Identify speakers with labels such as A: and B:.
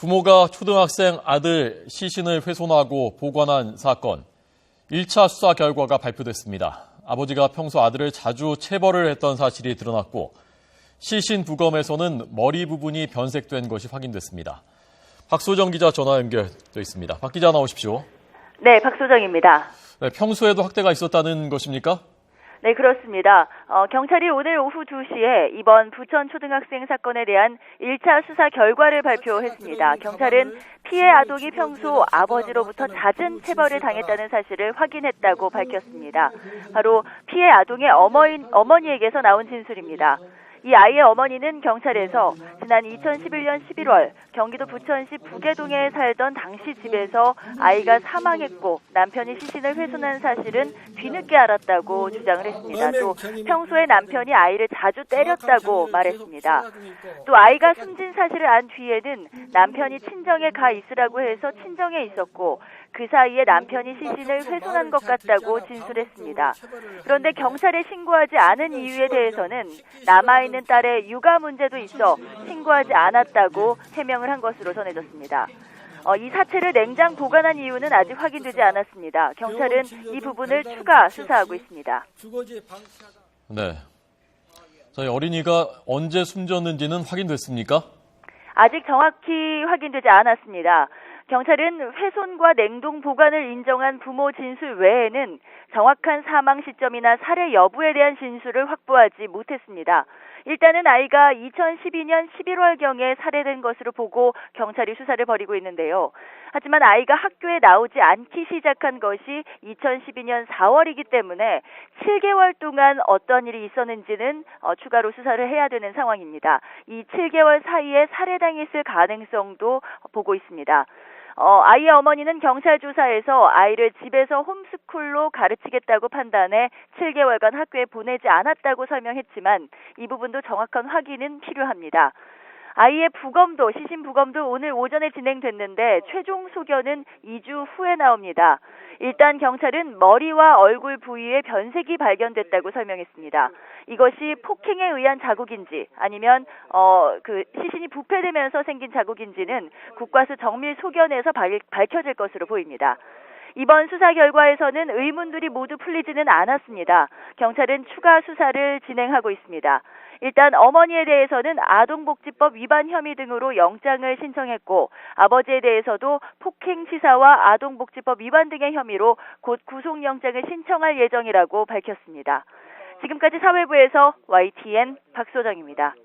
A: 부모가 초등학생 아들 시신을 훼손하고 보관한 사건. 1차 수사 결과가 발표됐습니다. 아버지가 평소 아들을 자주 체벌을 했던 사실이 드러났고 시신 부검에서는 머리 부분이 변색된 것이 확인됐습니다. 박소정 기자 전화 연결돼 있습니다. 박 기자 나오십시오.
B: 네, 박소정입니다.
A: 네, 평소에도 학대가 있었다는 것입니까?
B: 네, 그렇습니다. 경찰이 오늘 오후 2시에 이번 부천 초등학생 사건에 대한 1차 수사 결과를 발표했습니다. 경찰은 피해 아동이 평소 아버지로부터 잦은 체벌을 당했다는 사실을 확인했다고 밝혔습니다. 바로 피해 아동의 어머니에게서 나온 진술입니다. 이 아이의 어머니는 경찰에서 지난 2011년 11월 경기도 부천시 부계동에 살던 당시 집에서 아이가 사망했고 남편이 시신을 훼손한 사실은 뒤늦게 알았다고 주장을 했습니다. 또 평소에 남편이 아이를 자주 때렸다고 말했습니다. 또 아이가 숨진 사실을 안 뒤에는 남편이 친정에 가 있으라고 해서 친정에 있었고 그 사이에 남편이 시신을 훼손한 것 같다고 진술했습니다. 그런데 경찰에 신고하지 않은 이유에 대해서는 남아있는 딸의 육아 문제도 있어 신고하지 않았다고 해명을 한 것으로 전해졌습니다. 이 사체를 냉장 보관한 이유는 아직 확인되지 않았습니다. 경찰은 이 부분을 추가 수사하고 있습니다.
A: 네. 저희 어린이가 언제 숨졌는지는 확인됐습니까?
B: 아직 정확히 확인되지 않았습니다. 경찰은 훼손과 냉동 보관을 인정한 부모 진술 외에는 정확한 사망 시점이나 살해 여부에 대한 진술을 확보하지 못했습니다. 일단은 아이가 2012년 11월경에 살해된 것으로 보고 경찰이 수사를 벌이고 있는데요. 하지만 아이가 학교에 나오지 않기 시작한 것이 2012년 4월이기 때문에 7개월 동안 어떤 일이 있었는지는 추가로 수사를 해야 되는 상황입니다. 이 7개월 사이에 살해당했을 가능성도 보고 있습니다. 아이의 어머니는 경찰 조사에서 아이를 집에서 홈스쿨로 가르치겠다고 판단해 7개월간 학교에 보내지 않았다고 설명했지만 이 부분도 정확한 확인은 필요합니다. 아이의 부검도, 시신 부검도 오늘 오전에 진행됐는데 최종 소견은 2주 후에 나옵니다. 일단 경찰은 머리와 얼굴 부위에 변색이 발견됐다고 설명했습니다. 이것이 폭행에 의한 자국인지 아니면 시신이 부패되면서 생긴 자국인지는 국과수 정밀 소견에서 밝혀질 것으로 보입니다. 이번 수사 결과에서는 의문들이 모두 풀리지는 않았습니다. 경찰은 추가 수사를 진행하고 있습니다. 일단 어머니에 대해서는 아동복지법 위반 혐의 등으로 영장을 신청했고 아버지에 대해서도 폭행치사와 아동복지법 위반 등의 혐의로 곧 구속영장을 신청할 예정이라고 밝혔습니다. 지금까지 사회부에서 YTN 박소정입니다.